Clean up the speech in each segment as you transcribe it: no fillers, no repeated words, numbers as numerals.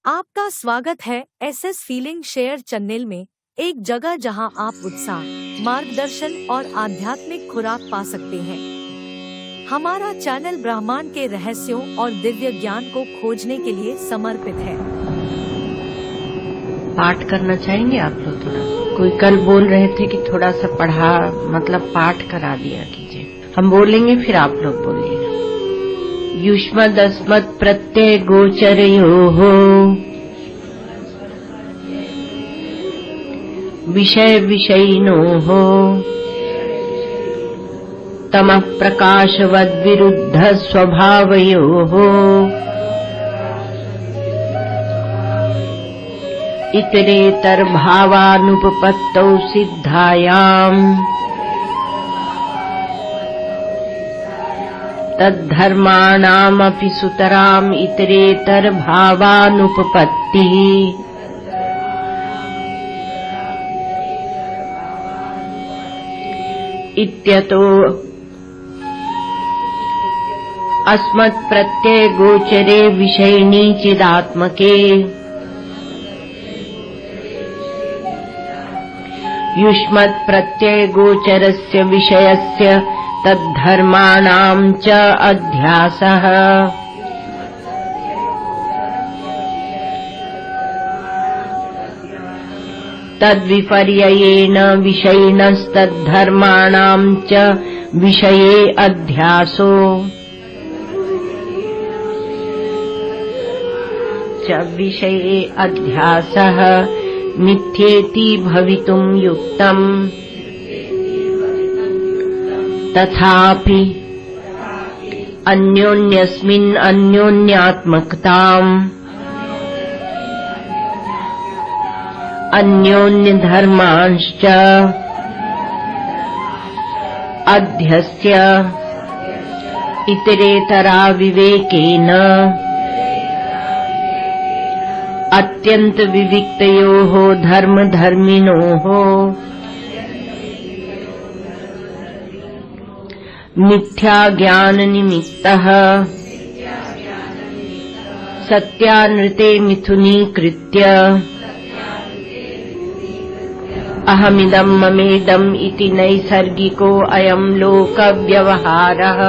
आपका स्वागत है एसएस फीलिंग शेयर चैनल में, एक जगह जहां आप उत्साह, मार्गदर्शन और आध्यात्मिक खुराक पा सकते हैं। हमारा चैनल ब्रह्मांड के रहस्यों और दिव्य ज्ञान को खोजने के लिए समर्पित है। पाठ करना चाहेंगे आप लोग? थोड़ा कोई कल बोल रहे थे कि थोड़ा सा पढ़ा मतलब पाठ करा दिया कीजिए। हम बोलेंगे फिर आप लोग बोलिएगा। युष्मदस्मत् प्रत्यय गोचरयोः विषय विषयिनोः तमः प्रकाशवद्विरुद्ध स्वभावयोः इतरेतर भावानुपपत्तौ सिद्धायाम् तद्धर्माणामपि सुतराम् इतरेतर भावानुपपत्तिः इत्यतो अस्मत् प्रत्यय गोचरे विषयिणी चिदात्मके युष्मत् प्रत्यय गोचरस्य विषयस्य तद्धर्माणाम् च अध्यासः तद्विपर्ययेण विषयिणस्तद्धर्माणाम् च विषये अध्यासो च विषये अध्यासः मिथ्येति भवितुम् युक्तम् तथापि अन्योन्यस्मिन् अन्योन्यात्मकताम् अन्योन्यधर्मांश्च अध्यस्य इतरेतरा विवेकेन अत्यंत विविक्तयोः धर्मधर्मिणोः मिथ्या ज्ञान निमित्तः सत्यानृते मिथुनीकृत्य अहमिदम् ममेदम् इति नैसर्गिको अयम् लोक व्यवहारः।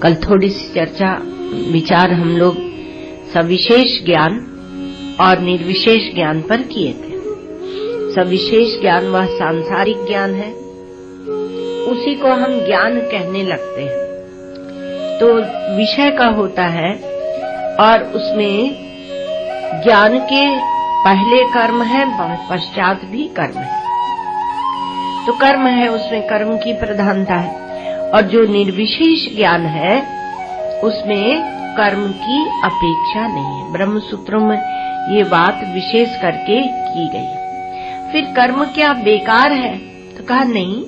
कल थोड़ी सी चर्चा विचार हम लोग सविशेष ज्ञान और निर्विशेष ज्ञान पर किए थे। सविशेष ज्ञान वह सांसारिक ज्ञान है, उसी को हम ज्ञान कहने लगते हैं। तो विषय का होता है और उसमें ज्ञान के पहले कर्म है, पश्चात भी कर्म है। तो कर्म है, उसमें कर्म की प्रधानता है। और जो निर्विशेष ज्ञान है उसमें कर्म की अपेक्षा नहीं है। ब्रह्म सूत्रों में ये बात विशेष करके की गई। फिर कर्म क्या बेकार है? तो कहा नहीं,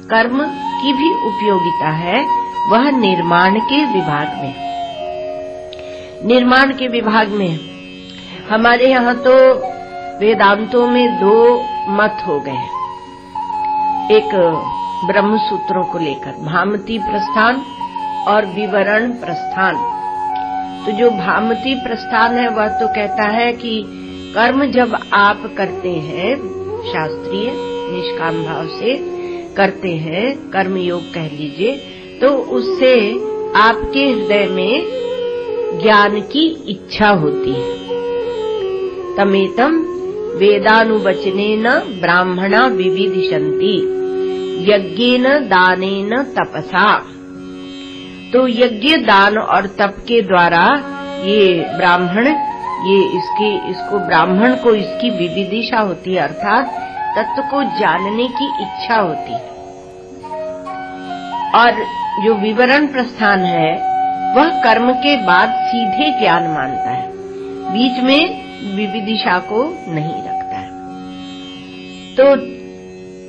कर्म की भी उपयोगिता है, वह निर्माण के विभाग में। निर्माण के विभाग में हमारे यहाँ तो वेदांतों में दो मत हो गए। एक ब्रह्म सूत्रों को लेकर भामती प्रस्थान और विवरण प्रस्थान। तो जो भामती प्रस्थान है वह तो कहता है कि कर्म जब आप करते हैं, शास्त्रीय निष्काम भाव से करते हैं, कर्म योग कह लीजिए, तो उससे आपके हृदय में ज्ञान की इच्छा होती है। तमेतम वेदानुवचनेन ब्राह्मणा विविदिशन्ति यज्ञेन दानेन तपसा। तो यज्ञ, दान और तप के द्वारा ये ब्राह्मण, इसको ब्राह्मण को इसकी विविदिशा होती है, अर्थात तत्व को जानने की इच्छा होती है। और जो विवरण प्रस्थान है वह कर्म के बाद सीधे ज्ञान मानता है, बीच में विविदिशा को नहीं रखता है। तो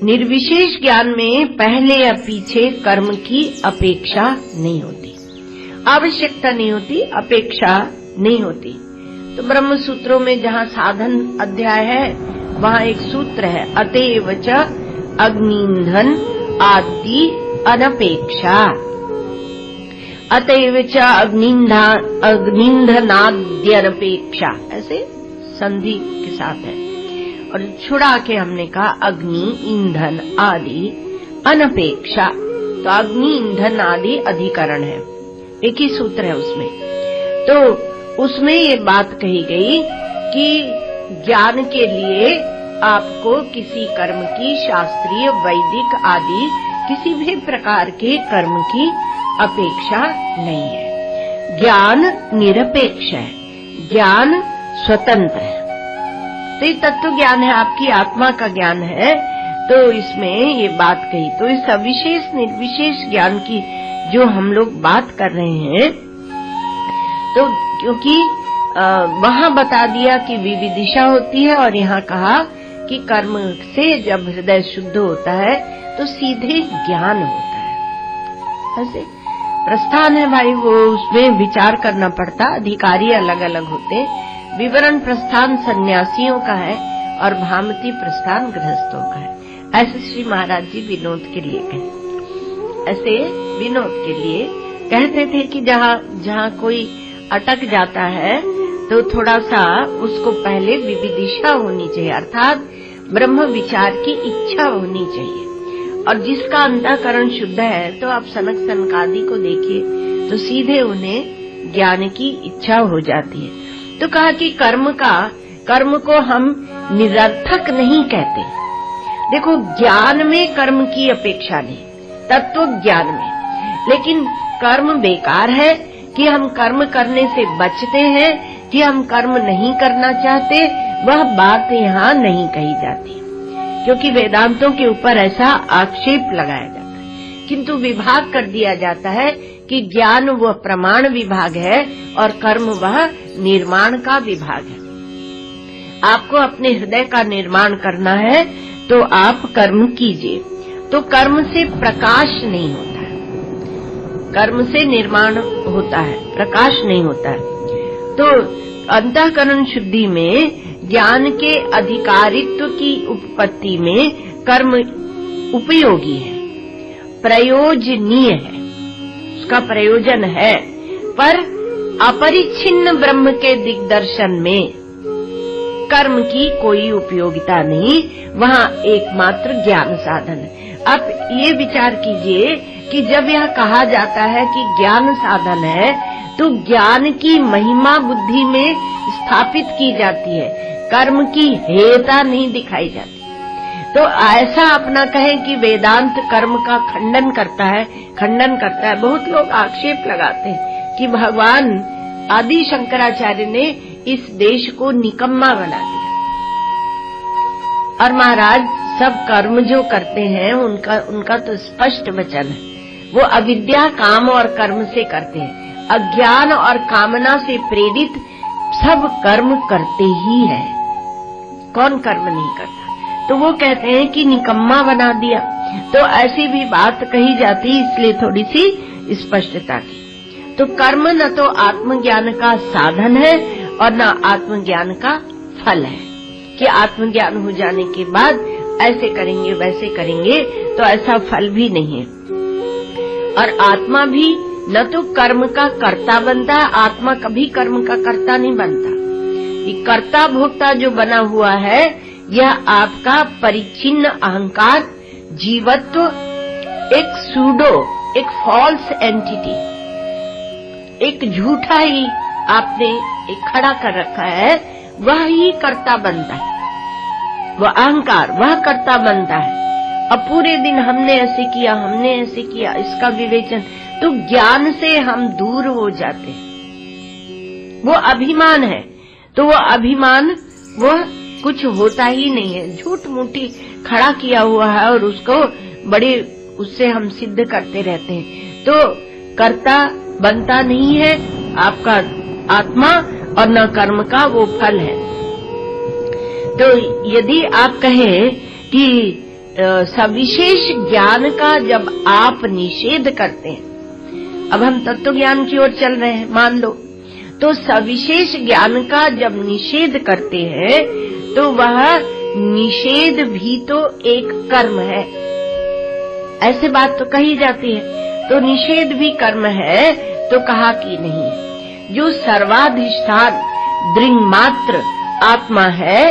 निर्विशेष ज्ञान में पहले या पीछे कर्म की अपेक्षा नहीं होती, आवश्यकता नहीं होती, अपेक्षा नहीं होती। तो ब्रह्म सूत्रों में जहाँ साधन अध्याय है वहाँ एक सूत्र है, अतएव च अग्निंधन आदि अनपेक्षा। अतएव च अग्निंधनाद्यनपेक्षा, ऐसे संधि के साथ है। और छुड़ा के हमने कहा अग्नि, ईंधन आदि अनपेक्षा, तो अग्नि, ईंधन आदि अधिकरण है, एक ही सूत्र है उसमें। तो उसमें ये बात कही गई कि ज्ञान के लिए आपको किसी कर्म की, शास्त्रीय, वैदिक आदि किसी भी प्रकार के कर्म की अपेक्षा नहीं है। ज्ञान निरपेक्ष है, ज्ञान स्वतंत्र है। तो ये तत्व ज्ञान है, आपकी आत्मा का ज्ञान है। तो इसमें ये बात कही, तो इस अविशेष निर्विशेष ज्ञान की जो हम लोग बात कर रहे हैं, तो क्योंकि वहां बता दिया कि विविदिशा होती है, और यहाँ कहा कि कर्म से जब हृदय शुद्ध होता है तो सीधे ज्ञान होता है। ऐसे प्रस्थान है भाई, वो उसमें विचार करना पड़ता, अधिकारी अलग अलग होते। विवरण प्रस्थान सन्यासियों का है और भामती प्रस्थान गृहस्थों का है। ऐसे श्री महाराज जी विनोद के लिए कहे, ऐसे विनोद के लिए कहते थे कि जहाँ कोई अटक जाता है तो थोड़ा सा उसको पहले विविदिशा होनी चाहिए, अर्थात ब्रह्म विचार की इच्छा होनी चाहिए। और जिसका अंतःकरण शुद्ध है, तो आप सनक सनकादि को देखिए तो सीधे उन्हें ज्ञान की इच्छा हो जाती है। तो कहा कि कर्म को हम निरर्थक नहीं कहते। देखो, ज्ञान में कर्म की अपेक्षा नहीं, तत्व ज्ञान में। लेकिन कर्म बेकार है कि हम कर्म करने से बचते हैं कि हम कर्म नहीं करना चाहते, वह बात यहाँ नहीं कही जाती, क्योंकि वेदांतों के ऊपर ऐसा आक्षेप लगाया जाता है। किंतु विभाग कर दिया जाता है कि ज्ञान वह प्रमाण विभाग है और कर्म वह निर्माण का विभाग है। आपको अपने हृदय का निर्माण करना है तो आप कर्म कीजिए। तो कर्म से प्रकाश नहीं होता है, कर्म से निर्माण होता है, प्रकाश नहीं होता है। तो अंतःकरण शुद्धि में ज्ञान के अधिकारित्व की उत्पत्ति में कर्म उपयोगी है, प्रयोजनीय है, उसका प्रयोजन है। पर अपरिच्छिन्न ब्रह्म के दिग्दर्शन में कर्म की कोई उपयोगिता नहीं, वहाँ एकमात्र ज्ञान साधन है। आप ये विचार कीजिए कि जब यह कहा जाता है कि ज्ञान साधन है, तो ज्ञान की महिमा बुद्धि में स्थापित की जाती है, कर्म की हेयता नहीं दिखाई जाती। तो ऐसा अपना कहें कि वेदांत कर्म का खंडन करता है। बहुत लोग आक्षेप लगाते हैं कि भगवान आदि शंकराचार्य ने इस देश को निकम्मा बना दिया, और महाराज सब कर्म जो करते हैं उनका तो स्पष्ट वचन है, वो अविद्या, काम और कर्म से करते हैं। अज्ञान और कामना से प्रेरित सब कर्म करते ही है, कौन कर्म नहीं करता। तो वो कहते हैं कि निकम्मा बना दिया। तो ऐसी भी बात कही जाती, इसलिए थोड़ी सी स्पष्टता की। तो कर्म न तो आत्मज्ञान का साधन है और न आत्मज्ञान का फल है कि आत्मज्ञान हो जाने के बाद ऐसे करेंगे वैसे करेंगे, तो ऐसा फल भी नहीं है। और आत्मा भी न तो कर्म का कर्ता बनता है, आत्मा कभी कर्म का कर्ता नहीं बनता। ये कर्ता भोक्ता जो बना हुआ है, यह आपका परिच्छिन्न अहंकार, जीवत्व, एक सूडो, एक फॉल्स एंटिटी, एक झूठा ही आपने एक खड़ा कर रखा है, वह ही कर्ता बनता है। वह अहंकार, वह कर्ता बनता है। अब पूरे दिन हमने ऐसे किया, इसका विवेचन, तो ज्ञान से हम दूर हो जाते हैं। वो अभिमान है, तो वो अभिमान वह कुछ होता ही नहीं है, झूठ मूठी खड़ा किया हुआ है, और उसको बड़े उससे हम सिद्ध करते रहते हैं। तो कर्ता बनता नहीं है आपका आत्मा, और न कर्म का वो फल है। तो यदि आप कहें कि सविशेष ज्ञान का जब आप निषेध करते हैं, अब हम तत्व ज्ञान की ओर चल रहे हैं मान लो, तो सविशेष ज्ञान का जब निषेध करते हैं तो वह निषेध भी तो एक कर्म है, ऐसे बात तो कही जाती है। तो निषेध भी कर्म है, तो कहा कि नहीं, जो सर्वाधिष्ठान दृंग मात्र आत्मा है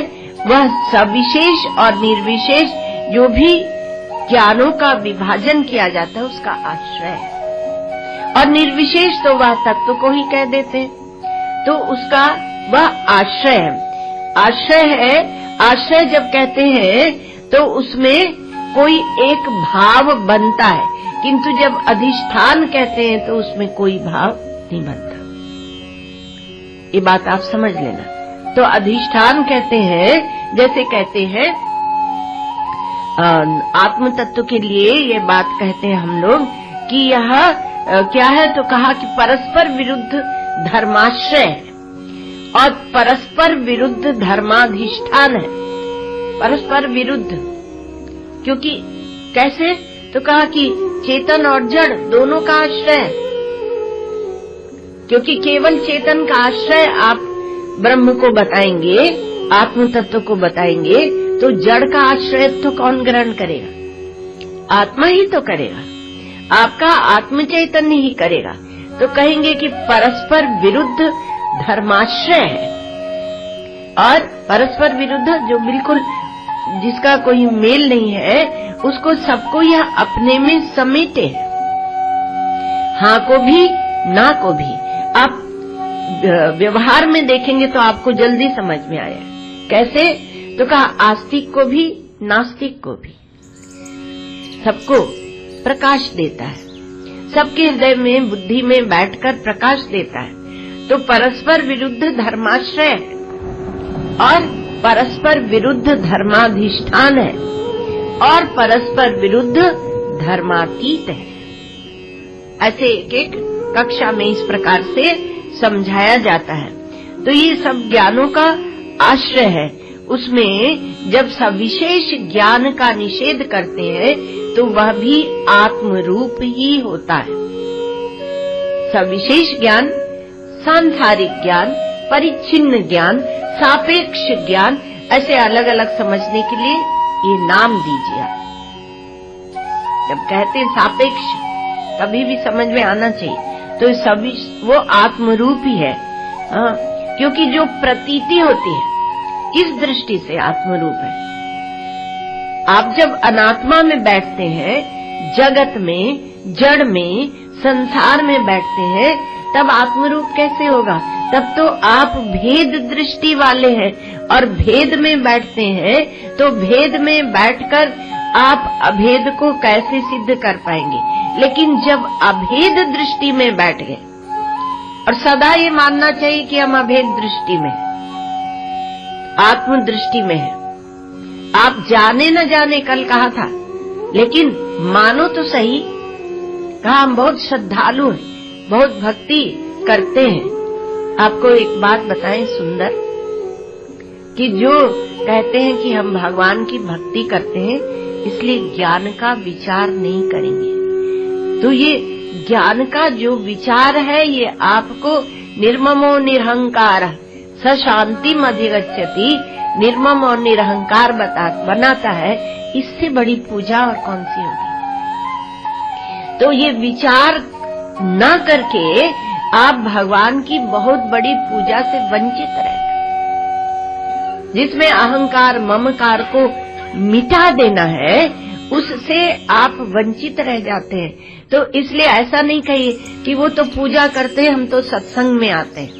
वह सविशेष और निर्विशेष जो भी ज्ञानों का विभाजन किया जाता है उसका आश्रय है। और निर्विशेष तो वह तत्व को ही कह देते हैं, तो उसका वह आश्रय है। आश्रय है, आश्रय जब कहते हैं तो उसमें कोई एक भाव बनता है, किंतु जब अधिष्ठान कहते हैं तो उसमें कोई भाव नहीं बनता। ये बात आप समझ लेना। तो अधिष्ठान कहते हैं, जैसे कहते हैं आत्म तत्व के लिए ये बात कहते हैं हम लोग कि यह क्या है, तो कहा कि परस्पर विरुद्ध धर्माश्रय है और परस्पर विरुद्ध धर्माधिष्ठान है। परस्पर विरुद्ध क्योंकि कैसे, तो कहा कि चेतन और जड़ दोनों का आश्रय है, क्योंकि केवल चेतन का आश्रय आप ब्रह्म को बताएंगे, आत्म तत्व को बताएंगे, तो जड़ का आश्रय तो कौन ग्रहण करेगा? आत्मा ही तो करेगा, आपका आत्म चैतन्य ही करेगा। तो कहेंगे कि परस्पर विरुद्ध धर्माश्रय है, और परस्पर विरुद्ध जो बिल्कुल जिसका कोई मेल नहीं है उसको सबको यह अपने में समेटे, हाँ को भी ना को भी। आप व्यवहार में देखेंगे तो आपको जल्दी समझ में आया कैसे, तो कहा आस्तिक को भी नास्तिक को भी सबको प्रकाश देता है, सबके हृदय में बुद्धि में बैठकर प्रकाश देता है। तो परस्पर विरुद्ध धर्माश्रय है और परस्पर विरुद्ध धर्माधिष्ठान है और परस्पर विरुद्ध धर्मातीत है। ऐसे एक एक कक्षा में इस प्रकार से समझाया जाता है। तो ये सब ज्ञानों का आश्रय है। उसमें जब सविशेष ज्ञान का निषेध करते हैं तो वह भी आत्म रूप ही होता है। सविशेष ज्ञान, सांसारिक ज्ञान, परिच्छिन्न ज्ञान, सापेक्ष ज्ञान, ऐसे अलग अलग समझने के लिए ये नाम दीजिए आप। जब कहते हैं सापेक्ष कभी भी समझ में आना चाहिए, तो सभी वो आत्मरूप ही है। क्योंकि जो प्रतीति होती है इस दृष्टि से आत्मरूप है। आप जब अनात्मा में बैठते हैं, जगत में, जड़ में, संसार में बैठते हैं, तब आत्मरूप कैसे होगा? तब तो आप भेद दृष्टि वाले हैं, और भेद में बैठते हैं तो भेद में बैठकर आप अभेद को कैसे सिद्ध कर पाएंगे? लेकिन जब अभेद दृष्टि में बैठ गए, और सदा ये मानना चाहिए कि हम अभेद दृष्टि में, आत्म दृष्टि में है। आप जाने न जाने, कल कहा था, लेकिन मानो तो सही, कहा हम बहुत श्रद्धालु हैं, बहुत भक्ति करते हैं। आपको एक बात बताएं सुंदर, कि जो कहते हैं कि हम भगवान की भक्ति करते हैं इसलिए ज्ञान का विचार नहीं करेंगे, तो ये ज्ञान का जो विचार है ये आपको निर्ममो निरहंकार स शांति अधिगच्छति, निर्मम और निरहंकार बनाता है। इससे बड़ी पूजा और कौन सी होगी? तो ये विचार न करके आप भगवान की बहुत बड़ी पूजा से वंचित रहते, जिसमें अहंकार ममकार को मिटा देना है, उससे आप वंचित रह जाते हैं। तो इसलिए ऐसा नहीं कहिए कि वो तो पूजा करते हैं, हम तो सत्संग में आते हैं,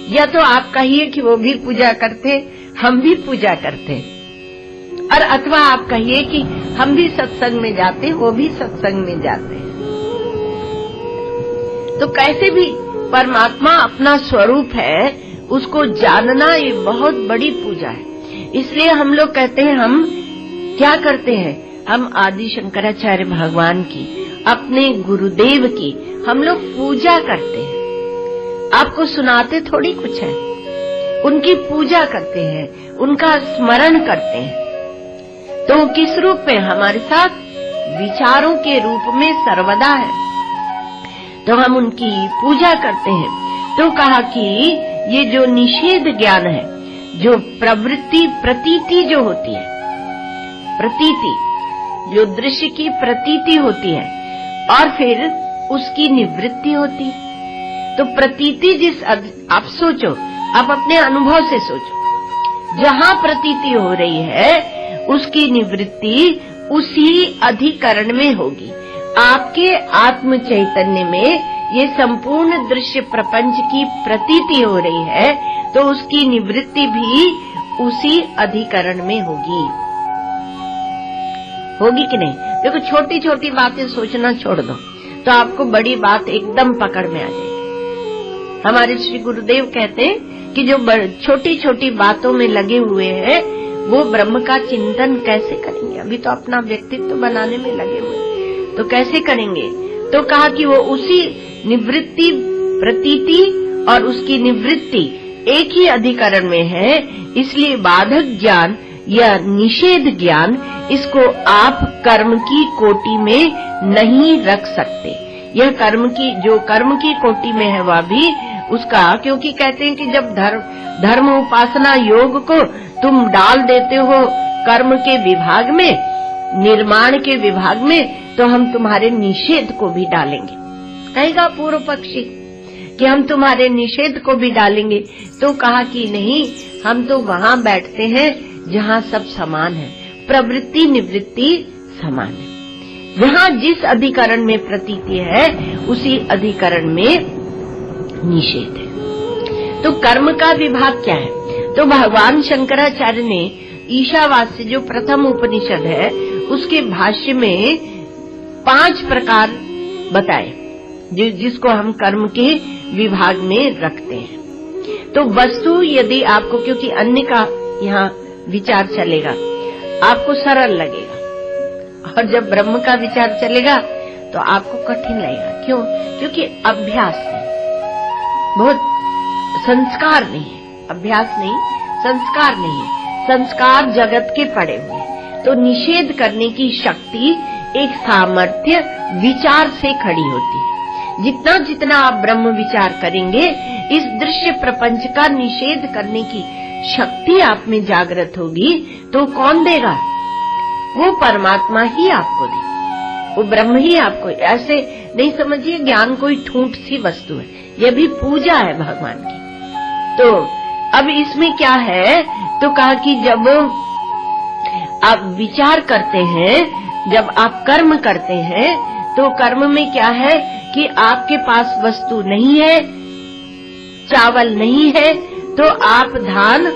या तो आप कहिए कि वो भी पूजा करते, हम भी पूजा करते हैं, और अथवा आप कहिए कि हम भी सत्संग में जाते हैं, वो भी सत्संग में जाते हैं। तो कैसे भी परमात्मा अपना स्वरूप है, उसको जानना ये बहुत बड़ी पूजा है। इसलिए हम लोग कहते हैं, हम क्या करते हैं, हम आदि शंकराचार्य भगवान की, अपने गुरुदेव की हम लोग पूजा करते हैं। आपको सुनाते थोड़ी कुछ है, उनकी पूजा करते हैं, उनका स्मरण करते हैं। तो किस रूप में? हमारे साथ विचारों के रूप में सर्वदा है, तो हम उनकी पूजा करते हैं। तो कहा कि ये जो निषेध ज्ञान है, जो प्रवृत्ति प्रतीति जो होती है, प्रतीति जो दृश्य की प्रतीति होती है और फिर उसकी निवृत्ति होती है, तो प्रतीति आप सोचो, आप अपने अनुभव से सोचो, जहाँ प्रतीति हो रही है उसकी निवृत्ति उसी अधिकरण में होगी। आपके आत्म चैतन्य में ये संपूर्ण दृश्य प्रपंच की प्रतीति हो रही है, तो उसकी निवृत्ति भी उसी अधिकरण में होगी कि नहीं? देखो, छोटी छोटी बातें सोचना छोड़ दो तो आपको बड़ी बात एकदम पकड़ में आ जाएगी। हमारे श्री गुरुदेव कहते हैं कि जो छोटी छोटी बातों में लगे हुए हैं वो ब्रह्म का चिंतन कैसे करेंगे? अभी तो अपना व्यक्तित्व बनाने में लगे हुए, तो कैसे करेंगे? तो कहा कि वो उसी निवृत्ति, प्रतीति और उसकी निवृत्ति एक ही अधिकरण में है, इसलिए बाधक ज्ञान या निषेध ज्ञान, इसको आप कर्म की कोटि में नहीं रख सकते। यह कर्म की कोटि में है वह भी उसका, क्योंकि कहते हैं कि जब धर्म उपासना योग को तुम डाल देते हो कर्म के विभाग में, निर्माण के विभाग में, तो हम तुम्हारे निषेध को भी डालेंगे। कहेगा पूर्व पक्षी कि हम तुम्हारे निषेध को भी डालेंगे। तो कहा कि नहीं, हम तो वहाँ बैठते हैं जहाँ सब समान है, प्रवृत्ति निवृत्ति समान है। जहाँ जिस अधिकरण में प्रतीति है उसी अधिकरण में निषेध है। तो कर्म का विभाग क्या है? तो भगवान शंकराचार्य ने ईशावास्य जो प्रथम उपनिषद है उसके भाष्य में 5 प्रकार बताए जिसको हम कर्म के विभाग में रखते हैं। तो वस्तु यदि आपको, क्योंकि अन्य का यहाँ विचार चलेगा आपको सरल लगेगा, और जब ब्रह्म का विचार चलेगा तो आपको कठिन लगेगा। क्यों? क्योंकि अभ्यास है, बहुत संस्कार नहीं है। अभ्यास नहीं, संस्कार नहीं है। संस्कार जगत के पड़े हुए, तो निषेध करने की शक्ति एक सामर्थ्य विचार से खड़ी होती है। जितना जितना आप ब्रह्म विचार करेंगे, इस दृश्य प्रपंच का निषेध करने की शक्ति आप में जागृत होगी। तो कौन देगा? वो परमात्मा ही आपको दे, वो ब्रह्म ही आपको। ऐसे नहीं समझिए ज्ञान कोई ठूंठ सी वस्तु है, यह भी पूजा है भगवान की। तो अब इसमें क्या है? तो कहा कि जब आप विचार करते हैं, जब आप कर्म करते हैं, तो कर्म में क्या है कि आपके पास वस्तु नहीं है, चावल नहीं है, तो आप धान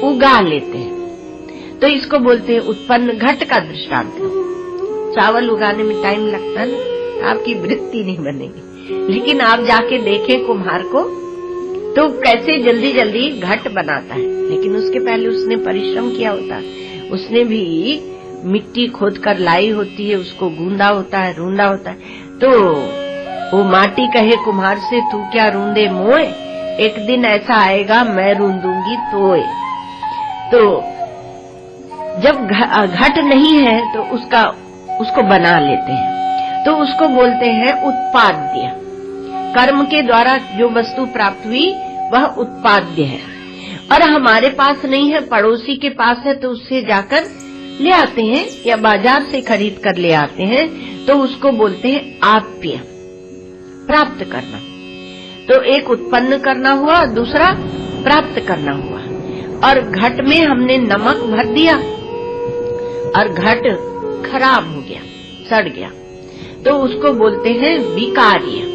उगा लेते हैं। तो इसको बोलते हैं उत्पन्न घट का दृष्टांत। चावल उगाने में टाइम लगता है ना, आपकी वृत्ति नहीं बनेगी। लेकिन आप जाके देखें कुम्हार को, तो कैसे जल्दी जल्दी घट बनाता है, लेकिन उसके पहले उसने परिश्रम किया होता है। उसने भी मिट्टी खोद कर लाई होती है, उसको गूंदा होता है, रूंदा होता है। तो वो माटी कहे कुम्हार से, तू क्या रूंदे मोए, एक दिन ऐसा आएगा मैं रूंदूंगी तोए। तो जब घट नहीं है तो उसको बना लेते हैं, तो उसको बोलते हैं उत्पाद्य। कर्म के द्वारा जो वस्तु प्राप्त हुई वह उत्पाद्य है। और हमारे पास नहीं है, पड़ोसी के पास है, तो उससे जाकर ले आते हैं या बाजार से खरीद कर ले आते हैं, तो उसको बोलते हैं आप्य, प्राप्त करना। तो एक उत्पन्न करना हुआ, दूसरा प्राप्त करना हुआ। और घट में हमने नमक भर दिया और घट खराब हो गया, सड़ गया, तो उसको बोलते हैं विकार्य।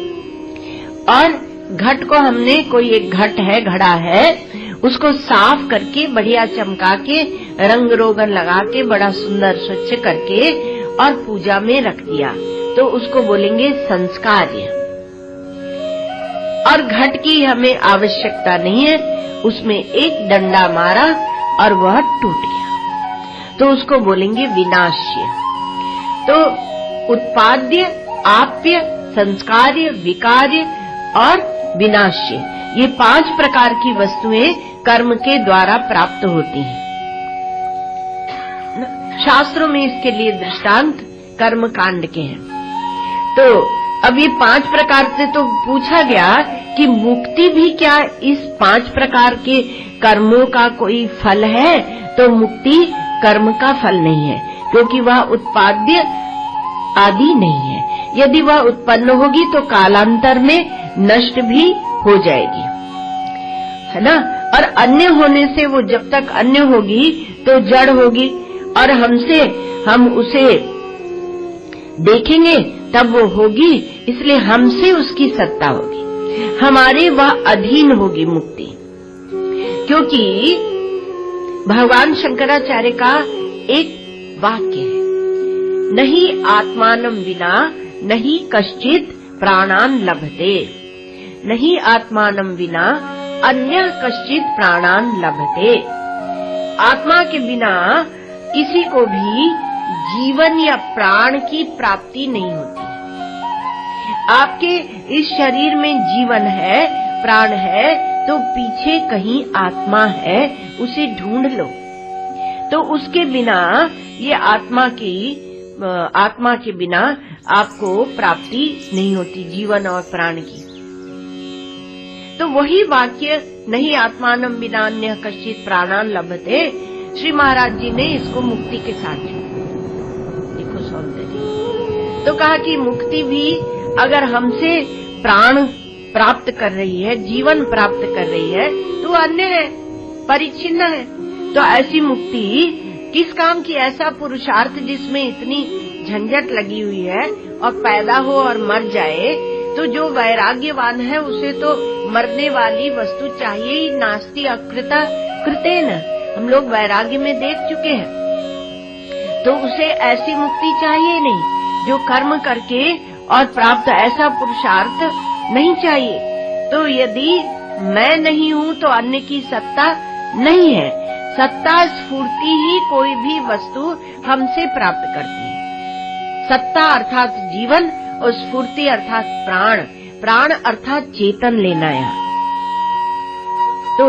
और घट को हमने, कोई एक घट है, घड़ा है, उसको साफ करके बढ़िया चमका के रंग रोगन लगा के बड़ा सुंदर स्वच्छ करके और पूजा में रख दिया, तो उसको बोलेंगे संस्कार्य। और घट की हमें आवश्यकता नहीं है, उसमें एक डंडा मारा और वह टूट गया, तो उसको बोलेंगे विनाश्य। तो उत्पाद्य, आप्य, संस्कार्य, विकार्य और विनाश्य, ये 5 प्रकार की वस्तुएं कर्म के द्वारा प्राप्त होती हैं। शास्त्रों में इसके लिए दृष्टांत कर्म कांड के हैं। तो अब ये 5 प्रकार से तो पूछा गया कि मुक्ति भी क्या इस 5 प्रकार के कर्मों का कोई फल है? तो मुक्ति कर्म का फल नहीं है, क्योंकि वह उत्पाद्य आदि नहीं है। यदि वह उत्पन्न होगी तो कालांतर में नष्ट भी हो जाएगी, है ना। और अन्य होने से वो जब तक अन्य होगी तो जड़ होगी, और हम उसे देखेंगे तब वो होगी, इसलिए हमसे उसकी सत्ता होगी, हमारे वह अधीन होगी मुक्ति। क्योंकि भगवान शंकराचार्य का एक वाक्य है, नहीं आत्मानं विना नहीं कश्चित प्राणान लभते, नहीं आत्मानं विना अन्य कश्चित प्राणान लभते। आत्मा के बिना किसी को भी जीवन या प्राण की प्राप्ति नहीं होती। आपके इस शरीर में जीवन है, प्राण है, तो पीछे कहीं आत्मा है, उसे ढूंढ लो। तो उसके बिना ये आत्मा के बिना आपको प्राप्ति नहीं होती जीवन और प्राण की। तो वही वाक्य नहीं आत्मानं विना अन्य कश्चित प्राणान लभते, श्री महाराज जी ने इसको मुक्ति के साथ देखो सौंदर्य। तो कहा कि मुक्ति भी अगर हमसे प्राण प्राप्त कर रही है, जीवन प्राप्त कर रही है, तो अन्य है, परिच्छिन्न है। तो ऐसी मुक्ति किस काम की? ऐसा पुरुषार्थ जिसमें इतनी झंझट लगी हुई है और पैदा हो और मर जाए, तो जो वैराग्यवान है उसे तो मरने वाली वस्तु चाहिए ही। नास्ति अकृता कृतेन, हम लोग वैराग्य में देख चुके हैं। तो उसे ऐसी मुक्ति चाहिए नहीं जो कर्म करके और प्राप्त, ऐसा पुरुषार्थ नहीं चाहिए। तो यदि मैं नहीं हूँ तो अन्य की सत्ता नहीं है। सत्ता स्फूर्ति ही कोई भी वस्तु हमसे प्राप्त करती है। सत्ता अर्थात जीवन और स्फूर्ति अर्थात प्राण, प्राण अर्थात चेतन लेना है। तो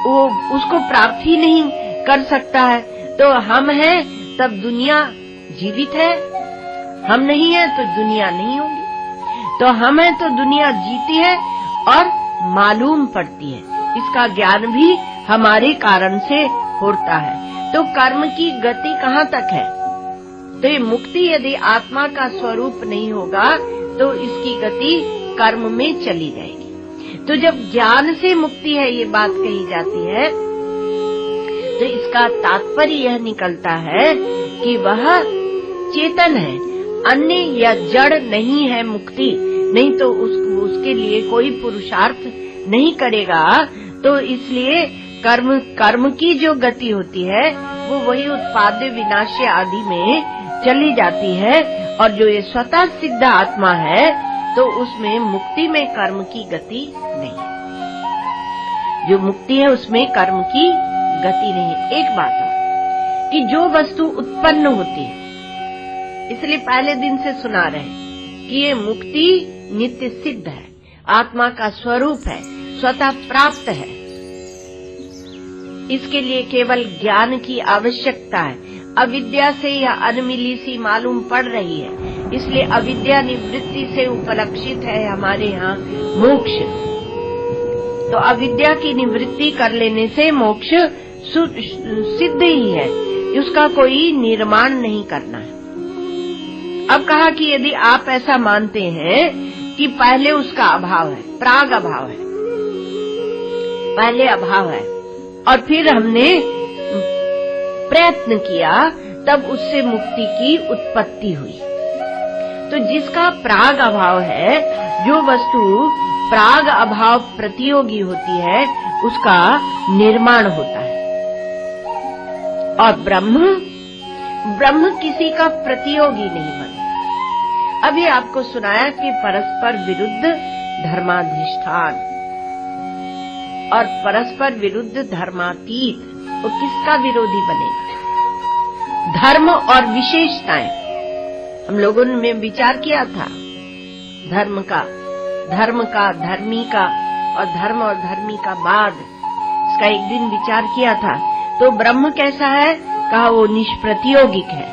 वो उसको प्राप्त ही नहीं कर सकता है। तो हम हैं तब दुनिया जीवित है, हम नहीं है तो दुनिया नहीं होगी। तो हम हैं तो दुनिया जीती है और मालूम पड़ती है। इसका ज्ञान भी हमारे कारण से होता है। तो कर्म की गति कहाँ तक है? तो ये मुक्ति यदि आत्मा का स्वरूप नहीं होगा तो इसकी गति कर्म में चली जाएगी। तो जब ज्ञान से मुक्ति है ये बात कही जाती है, तो इसका तात्पर्य यह निकलता है कि वह चेतन है, अन्य या जड़ नहीं है मुक्ति। नहीं तो उसके लिए कोई पुरुषार्थ नहीं करेगा। तो इसलिए कर्म की जो गति होती है वो वही उत्पाद्य विनाश्य आदि में चली जाती है। और जो ये स्वतः सिद्ध आत्मा है तो उसमें मुक्ति में कर्म की गति नहीं है। जो मुक्ति है उसमें कर्म की गति नहीं है। एक बात है कि जो वस्तु उत्पन्न होती है, इसलिए पहले दिन से सुना रहे कि ये मुक्ति नित्य सिद्ध है, आत्मा का स्वरूप है, स्वतः प्राप्त है। इसके लिए केवल ज्ञान की आवश्यकता है। अविद्या से या अनमिली सी मालूम पड़ रही है, इसलिए अविद्या निवृत्ति से उपलक्षित है हमारे यहाँ मोक्ष। तो अविद्या की निवृत्ति कर लेने से मोक्ष सिद्ध ही है, उसका कोई निर्माण नहीं करना है। अब कहा कि यदि आप ऐसा मानते हैं कि पहले उसका अभाव है, प्राग अभाव है, पहले अभाव है और फिर हमने प्रयत्न किया तब उससे मुक्ति की उत्पत्ति हुई। तो जिसका प्राग अभाव है, जो वस्तु प्राग अभाव प्रतियोगी होती है, उसका निर्माण होता है। और ब्रह्म किसी का प्रतियोगी नहीं बनता। अभी आपको सुनाया कि परस्पर विरुद्ध धर्माधिष्ठान और परस्पर विरुद्ध धर्मातीत, वो किसका विरोधी बनेगा? धर्म और विशेषताएं हम लोगों ने विचार किया था, धर्म का, धर्मी का और धर्म और धर्मी का बाद, इसका एक दिन विचार किया था। तो ब्रह्म कैसा है? कहा वो निष्प्रतियोगिक है,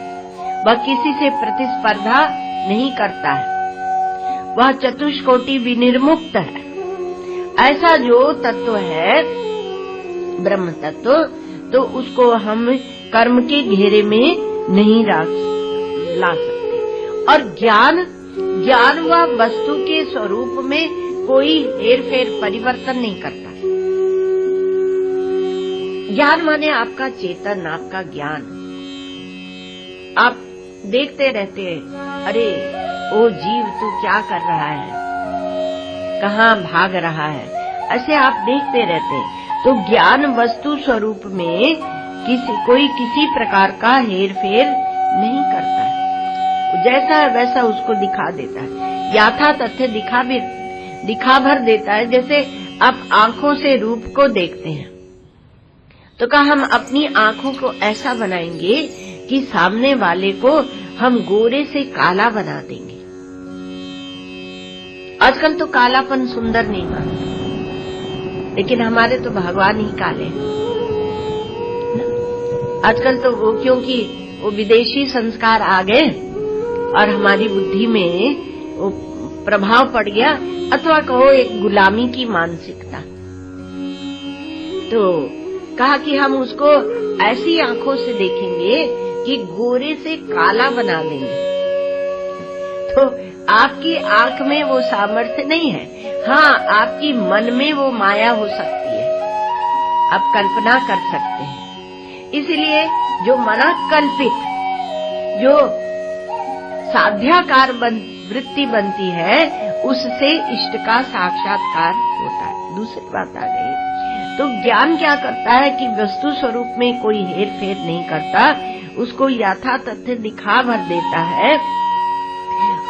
वह किसी से प्रतिस्पर्धा नहीं करता है, वह चतुष्कोटि विनिर्मुक्त है। ऐसा जो तत्व है ब्रह्म तत्व, तो उसको हम कर्म के घेरे में नहीं ला सकते। और ज्ञान व वस्तु के स्वरूप में कोई हेर फेर परिवर्तन नहीं करता। ज्ञान माने आपका चेतन, आपका ज्ञान। आप देखते रहते हैं, अरे ओ जीव तू क्या कर रहा है, कहाँ भाग रहा है, ऐसे आप देखते रहते हैं। तो ज्ञान वस्तु स्वरूप में कोई किसी प्रकार का हेर फेर नहीं करता है, जैसा है वैसा उसको दिखा देता है, यथा तथ्य दिखा भर देता है। जैसे आप आंखों से रूप को देखते हैं, तो कहा हम अपनी आंखों को ऐसा बनाएंगे कि सामने वाले को हम गोरे से काला बना देंगे। आजकल तो कालापन सुंदर नहीं मानता, लेकिन हमारे तो भगवान ही काले हैं। आजकल तो वो क्योंकि वो विदेशी संस्कार आ गए और हमारी बुद्धि में वो प्रभाव पड़ गया, अथवा कहो एक गुलामी की मानसिकता। तो कहा कि हम उसको ऐसी आंखों से देखेंगे कि गोरे से काला बना देंगे। तो आपकी आंख में वो सामर्थ्य नहीं है, हाँ आपकी मन में वो माया हो सकती है, आप कल्पना कर सकते हैं। इसलिए जो मना कल्पित, जो साध्याकार वृत्ति बनती है, उससे इष्ट का साक्षात्कार होता है। दूसरी बात आ गई, तो ज्ञान क्या करता है कि वस्तु स्वरूप में कोई हेर फेर नहीं करता, उसको यथा तथ्य दिखा भर देता है।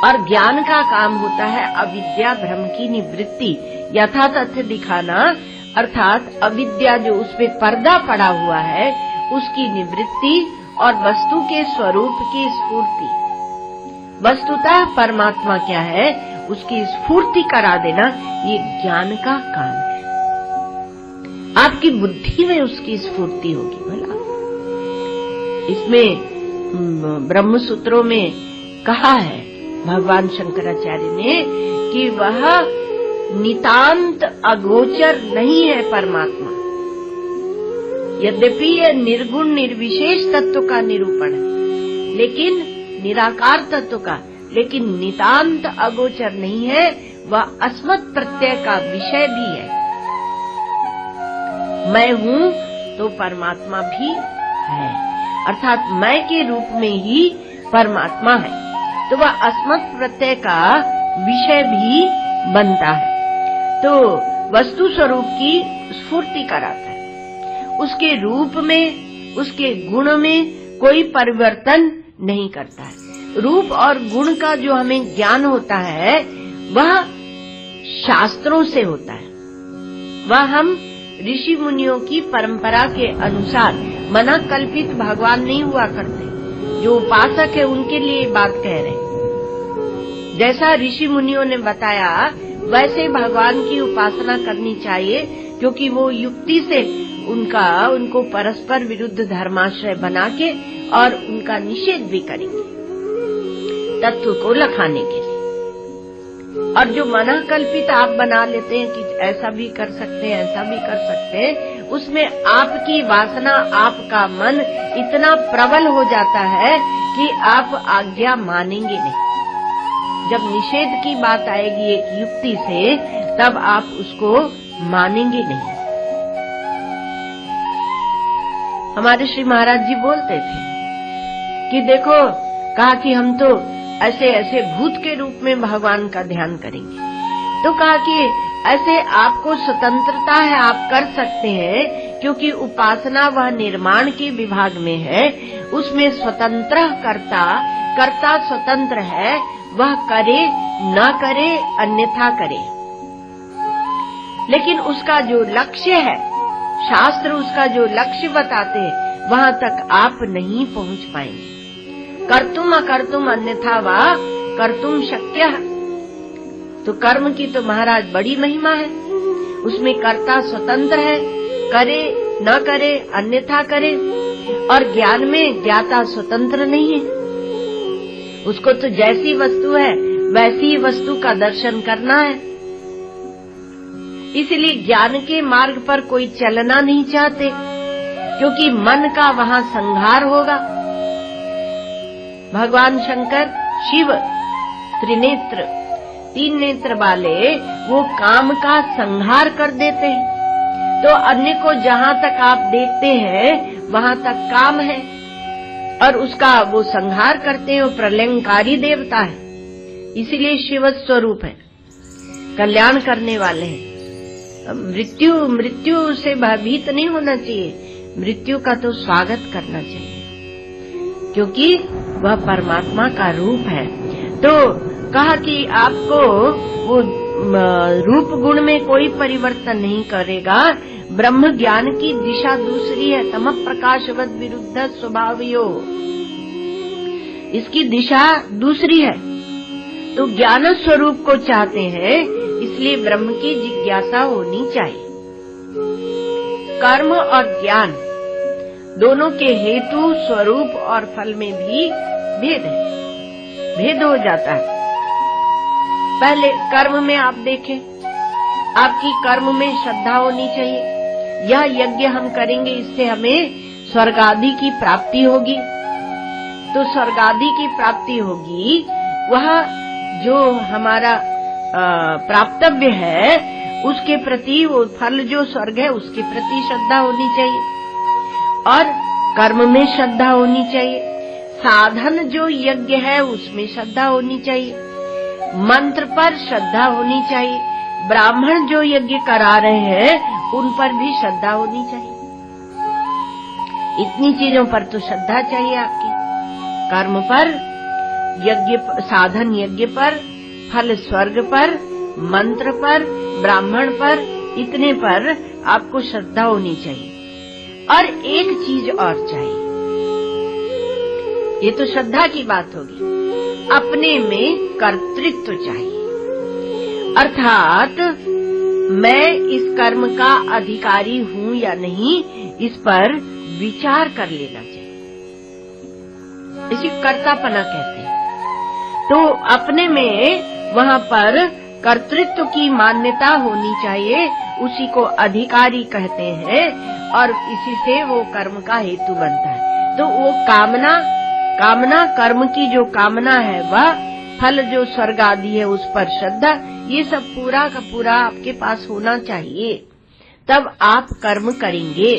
और ज्ञान का काम होता है अविद्या भ्रम की निवृत्ति, यथा तथ्य दिखाना, अर्थात अविद्या जो उसपे पर्दा पड़ा हुआ है उसकी निवृत्ति और वस्तु के स्वरूप की स्फूर्ति। वस्तुतः परमात्मा क्या है उसकी स्फूर्ति करा देना, ये ज्ञान का काम है। आपकी बुद्धि में उसकी स्फूर्ति होगी। भला इसमें ब्रह्म सूत्रों में कहा है भगवान शंकराचार्य ने कि वह नितांत अगोचर नहीं है परमात्मा। यद्यपि यह निर्गुण निर्विशेष तत्व का निरूपण है, लेकिन निराकार तत्व का, लेकिन नितांत अगोचर नहीं है, वह अस्मत् प्रत्यय का विषय भी है। मैं हूँ तो परमात्मा भी है, अर्थात मैं के रूप में ही परमात्मा है, तो वह अस्मत् प्रत्यय का विषय भी बनता है। तो वस्तु स्वरूप की स्फूर्ति कराता है, उसके रूप में, उसके गुण में कोई परिवर्तन नहीं करता है। रूप और गुण का जो हमें ज्ञान होता है वह शास्त्रों से होता है, वह हम ऋषि मुनियों की परंपरा के अनुसार, मना कल्पित भगवान नहीं हुआ करते। जो उपासक है उनके लिए बात कह रहे हैं। जैसा ऋषि मुनियों ने बताया वैसे भगवान की उपासना करनी चाहिए, क्योंकि वो युक्ति से उनको परस्पर विरुद्ध धर्माश्रय बना के और उनका निषेध भी करेंगे तत्व को लखाने के लिए। और जो मना कल्पित आप बना लेते हैं कि ऐसा भी कर सकते हैं, ऐसा भी कर सकते हैं, उसमें आपकी वासना, आपका मन इतना प्रबल हो जाता है कि आप आज्ञा मानेंगे नहीं। जब निषेध की बात आएगी एक युक्ति से, तब आप उसको मानेंगे नहीं। हमारे श्री महाराज जी बोलते थे कि देखो, कहा कि हम तो ऐसे ऐसे भूत के रूप में भगवान का ध्यान करेंगे। तो कहा कि ऐसे आपको स्वतंत्रता है, आप कर सकते हैं, क्योंकि उपासना वह निर्माण के विभाग में है, उसमें स्वतंत्र कर्ता स्वतंत्र है, वह करे न करे अन्यथा करे। लेकिन उसका जो लक्ष्य है, शास्त्र उसका जो लक्ष्य बताते हैं, वहाँ तक आप नहीं पहुँच पाएंगे। कर्तुम अकर्तुम अन्यथा वा कर्तुम शक्य। तो कर्म की तो महाराज बड़ी महिमा है, उसमें कर्ता स्वतंत्र है, करे न करे अन्यथा करे। और ज्ञान में ज्ञाता स्वतंत्र नहीं है, उसको तो जैसी वस्तु है वैसी वस्तु का दर्शन करना है। इसलिए ज्ञान के मार्ग पर कोई चलना नहीं चाहते, क्योंकि मन का वहाँ संहार होगा। भगवान शंकर शिव त्रिनेत्र, 3 नेत्र वाले, वो काम का संहार कर देते हैं। तो अन्य को जहाँ तक आप देखते हैं वहाँ तक काम है और उसका वो संहार करते हैं। वो प्रलयंकारी देवता है, इसीलिए शिव स्वरूप है, कल्याण करने वाले हैं। मृत्यु से भयभीत नहीं होना चाहिए, मृत्यु का तो स्वागत करना चाहिए, क्योंकि वह परमात्मा का रूप है। तो कहा कि आपको वो रूप गुण में कोई परिवर्तन नहीं करेगा। ब्रह्म ज्ञान की दिशा दूसरी है, तमः प्रकाशवद विरुद्ध स्वभावयो, इसकी दिशा दूसरी है। तो ज्ञान स्वरूप को चाहते हैं, इसलिए ब्रह्म की जिज्ञासा होनी चाहिए। कर्म और ज्ञान दोनों के हेतु, स्वरूप और फल में भी भेद है, भेद हो जाता है। पहले कर्म में आप देखें, आपकी कर्म में श्रद्धा होनी चाहिए। यह यज्ञ हम करेंगे, इससे हमें स्वर्ग आदि की प्राप्ति होगी। तो स्वर्ग आदि की प्राप्ति होगी, वह जो हमारा प्राप्तव्य है उसके प्रति, वो फल जो स्वर्ग है उसके प्रति श्रद्धा होनी चाहिए और कर्म में श्रद्धा होनी चाहिए। साधन जो यज्ञ है उसमें श्रद्धा होनी चाहिए, मंत्र पर श्रद्धा होनी चाहिए, ब्राह्मण जो यज्ञ करा रहे हैं उन पर भी श्रद्धा होनी चाहिए। इतनी चीजों पर तो श्रद्धा चाहिए आपकी, कर्म पर, यज्ञ, साधन यज्ञ पर, फल स्वर्ग पर, मंत्र पर, ब्राह्मण पर, इतने पर आपको श्रद्धा होनी चाहिए। और एक चीज और चाहिए, ये तो श्रद्धा की बात होगी, अपने में कर्तृत्व चाहिए। अर्थात मैं इस कर्म का अधिकारी हूँ या नहीं, इस पर विचार कर लेना चाहिए। इसी कर्तापना कहते हैं। तो अपने में वहाँ पर कर्तृत्व की मान्यता होनी चाहिए, उसी को अधिकारी कहते हैं और इसी से वो कर्म का हेतु बनता है। तो वो कामना कर्म की जो कामना है, वह फल जो स्वर्ग आदि है उस पर श्रद्धा, ये सब पूरा का पूरा आपके पास होना चाहिए, तब आप कर्म करेंगे।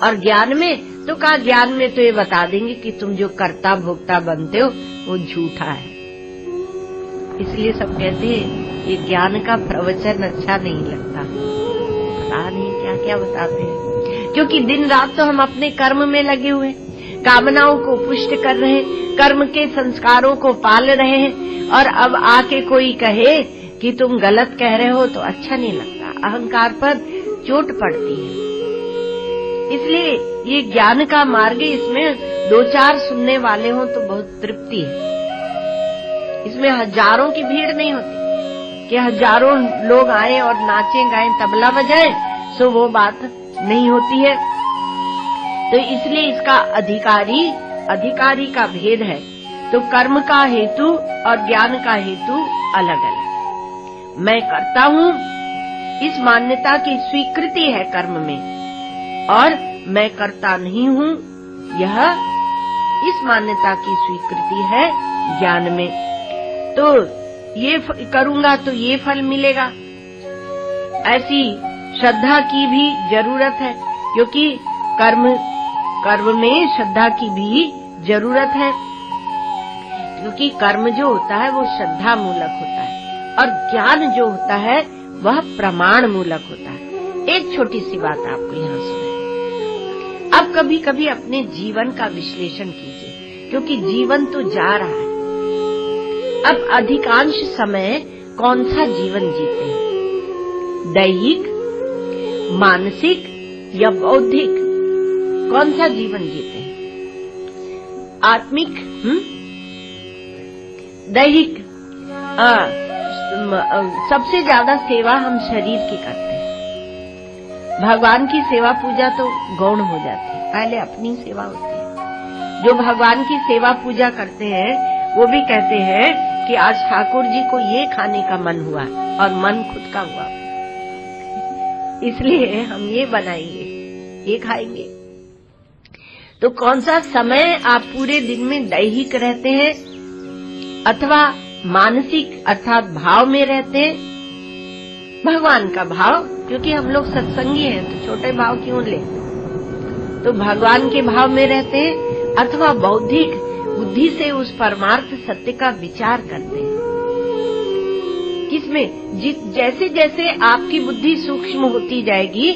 और ज्ञान में तो कहा, ज्ञान में तो ये बता देंगे कि तुम जो कर्ता भोक्ता बनते हो वो झूठा है। इसलिए सब कहते हैं ये ज्ञान का प्रवचन अच्छा नहीं लगता, पता नहीं क्या क्या बताते हैं, क्योंकि दिन रात तो हम अपने कर्म में लगे हुए, कामनाओं को पुष्ट कर रहे हैं, कर्म के संस्कारों को पाल रहे हैं, और अब आके कोई कहे कि तुम गलत कह रहे हो तो अच्छा नहीं लगता, अहंकार पर चोट पड़ती है। इसलिए ये ज्ञान का मार्ग, इसमें 2-4 सुनने वाले हो तो बहुत तृप्ति है। इसमें हजारों की भीड़ नहीं होती कि हजारों लोग आए और नाचें गाएं तबला बजाएं, सो वो बात नहीं होती है। तो इसलिए इसका अधिकारी का भेद है। तो कर्म का हेतु और ज्ञान का हेतु अलग अलग। मैं करता हूँ, इस मान्यता की स्वीकृति है कर्म में, और मैं करता नहीं हूँ, यह इस मान्यता की स्वीकृति है ज्ञान में। तो ये करूँगा तो ये फल मिलेगा, ऐसी श्रद्धा की भी जरूरत है, क्योंकि कर्म में श्रद्धा की भी जरूरत है, क्योंकि कर्म जो होता है वो श्रद्धा मूलक होता है और ज्ञान जो होता है वह प्रमाण मूलक होता है। एक छोटी सी बात आपको यहाँ सुनाए। अब कभी कभी अपने जीवन का विश्लेषण कीजिए, क्योंकि जीवन तो जा रहा है। अब अधिकांश समय कौन सा जीवन जीते हैं, दैहिक, मानसिक या बौद्धिक, कौन सा जीवन जीते हैं? आत्मिक, दैहिक। सबसे ज्यादा सेवा हम शरीर की करते हैं। भगवान की सेवा पूजा तो गौण हो जाती है, पहले अपनी सेवा होती है। जो भगवान की सेवा पूजा करते हैं वो भी कहते हैं कि आज ठाकुर जी को ये खाने का मन हुआ और मन खुद का हुआ, इसलिए हम ये बनाएंगे, ये खाएंगे। तो कौन सा समय आप पूरे दिन में दैहिक रहते हैं अथवा मानसिक अर्थात भाव में रहते हैं, भगवान का भाव, क्योंकि हम लोग सत्संगी हैं तो छोटे भाव क्यों ले, तो भगवान के भाव में रहते हैं, अथवा बौद्धिक बुद्धि से उस परमार्थ सत्य का विचार करते हैं। किसमें? जैसे जैसे आपकी बुद्धि सूक्ष्म होती जाएगी,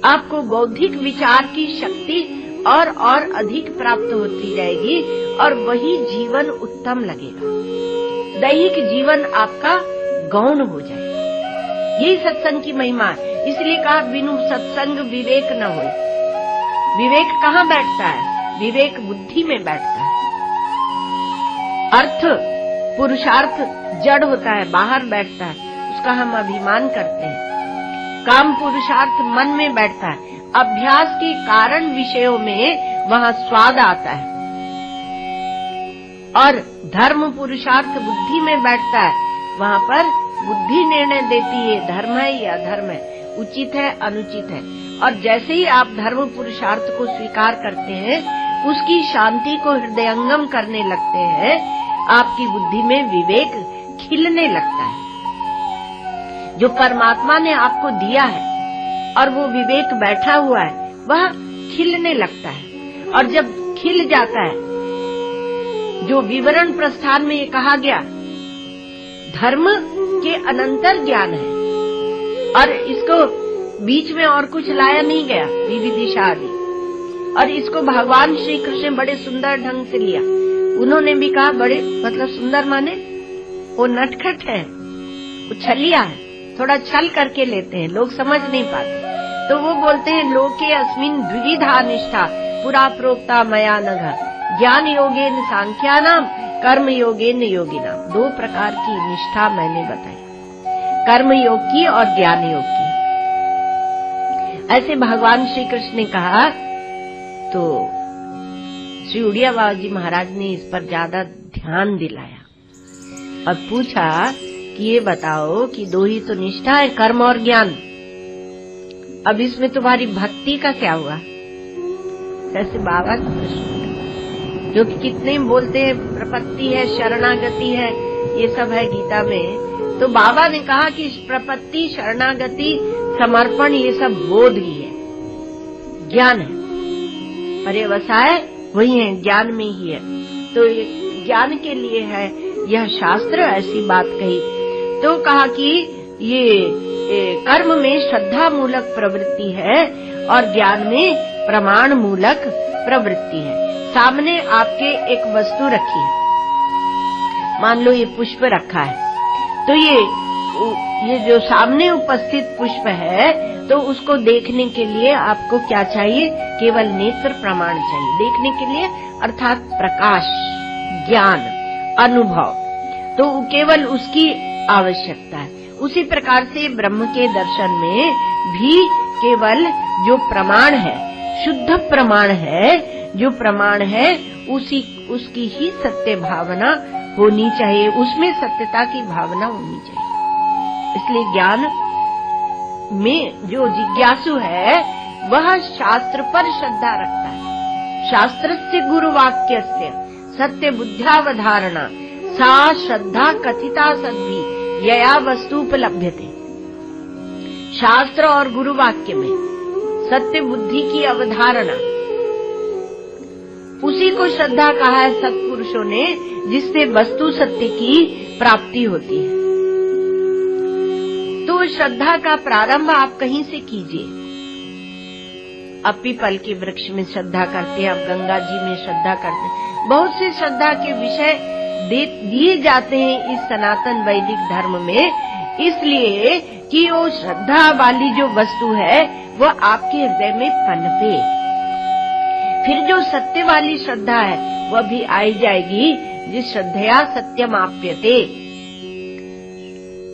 आपको बौद्धिक विचार की शक्ति और अधिक प्राप्त होती जाएगी और वही जीवन उत्तम लगेगा। दैहिक जीवन आपका गौण हो जाएगा। यही सत्संग की महिमा है। इसलिए कहा बिनु सत्संग विवेक न होए। विवेक कहाँ बैठता है? विवेक बुद्धि में बैठता है। अर्थ पुरुषार्थ जड़ होता है, बाहर बैठता है, उसका हम अभिमान करते हैं। काम पुरुषार्थ मन में बैठता है। अभ्यास के कारण विषयों में वहाँ स्वाद आता है। और धर्म पुरुषार्थ बुद्धि में बैठता है, वहाँ पर बुद्धि निर्णय देती है धर्म है या अधर्म है, उचित है अनुचित है। और जैसे ही आप धर्म पुरुषार्थ को स्वीकार करते हैं, उसकी शांति को हृदयंगम करने लगते हैं, आपकी बुद्धि में विवेक खिलने लगता है। जो परमात्मा ने आपको दिया है और वो विवेक बैठा हुआ है, वह खिलने लगता है। और जब खिल जाता है, जो विवरण प्रस्थान में ये कहा गया, धर्म के अनंतर ज्ञान है और इसको बीच में और कुछ लाया नहीं गया, विविदिशा आदि। और इसको भगवान श्री कृष्ण बड़े सुंदर ढंग से लिया। उन्होंने भी कहा, बड़े मतलब सुंदर माने वो नटखट है, वो छलिया है, थोड़ा छल करके लेते हैं, लोग समझ नहीं पाते। तो वो बोलते हैं, लोके अस्मिन् द्विविधा निष्ठा पुरा प्रोक्ता मया नघ, ज्ञान योगेन सांख्यानाम कर्म योगेन योगिनाम। 2 प्रकार की निष्ठा मैंने बताई, कर्म योग की और ज्ञान योग की। ऐसे भगवान श्री कृष्ण ने कहा। तो श्री उड़िया बाबा जी महाराज ने इस पर ज्यादा ध्यान दिलाया और पूछा कि ये बताओ कि 2 ही तो निष्ठा है, कर्म और ज्ञान, अब इसमें तुम्हारी भक्ति का क्या हुआ? ऐसे बाबा का प्रश्न, जो कि कितने बोलते हैं प्रपत्ति है, शरणागति है, ये सब है गीता में। तो बाबा ने कहा कि प्रपत्ति, शरणागति, समर्पण, ये सब बोध ही है, ज्ञान है। पर्यवसाय वही है, ज्ञान में ही है। तो ये ज्ञान के लिए है यह शास्त्र, ऐसी बात कही। तो कहा कि ये कर्म में श्रद्धा मूलक प्रवृत्ति है और ज्ञान में प्रमाण मूलक प्रवृत्ति है। सामने आपके एक वस्तु रखी है, मान लो ये पुष्प रखा है, तो ये जो सामने उपस्थित पुष्प है, तो उसको देखने के लिए आपको क्या चाहिए? केवल नेत्र प्रमाण चाहिए देखने के लिए, अर्थात प्रकाश, ज्ञान, अनुभव, तो केवल उसकी आवश्यकता है। उसी प्रकार से ब्रह्म के दर्शन में भी केवल जो प्रमाण है, शुद्ध प्रमाण है, जो प्रमाण है उसकी ही सत्य भावना होनी चाहिए, उसमें सत्यता की भावना होनी चाहिए। इसलिए ज्ञान में जो जिज्ञासु है वह शास्त्र पर श्रद्धा रखता है। शास्त्रस्य गुरुवाक्यस्य सत्य बुद्ध्यावधारणा सा श्रद्धा कथिता सद्भि यया वस्तुपलभ्यते। शास्त्र और गुरुवाक्य में सत्य बुद्धि की अवधारणा, उसी को श्रद्धा कहा है सत्पुरुषों ने, जिससे वस्तु सत्य की प्राप्ति होती है। तो श्रद्धा का प्रारंभ आप कहीं से कीजिए। अब पीपल के वृक्ष में श्रद्धा करते हैं, अब गंगा जी में श्रद्धा करते हैं, बहुत से श्रद्धा के विषय दिए जाते हैं इस सनातन वैदिक धर्म में, इसलिए कि वो श्रद्धा वाली जो वस्तु है वो आपके हृदय में पनपे। फिर जो सत्य वाली श्रद्धा है वह भी आई जाएगी, जिस श्रद्धया सत्यम आप्यते।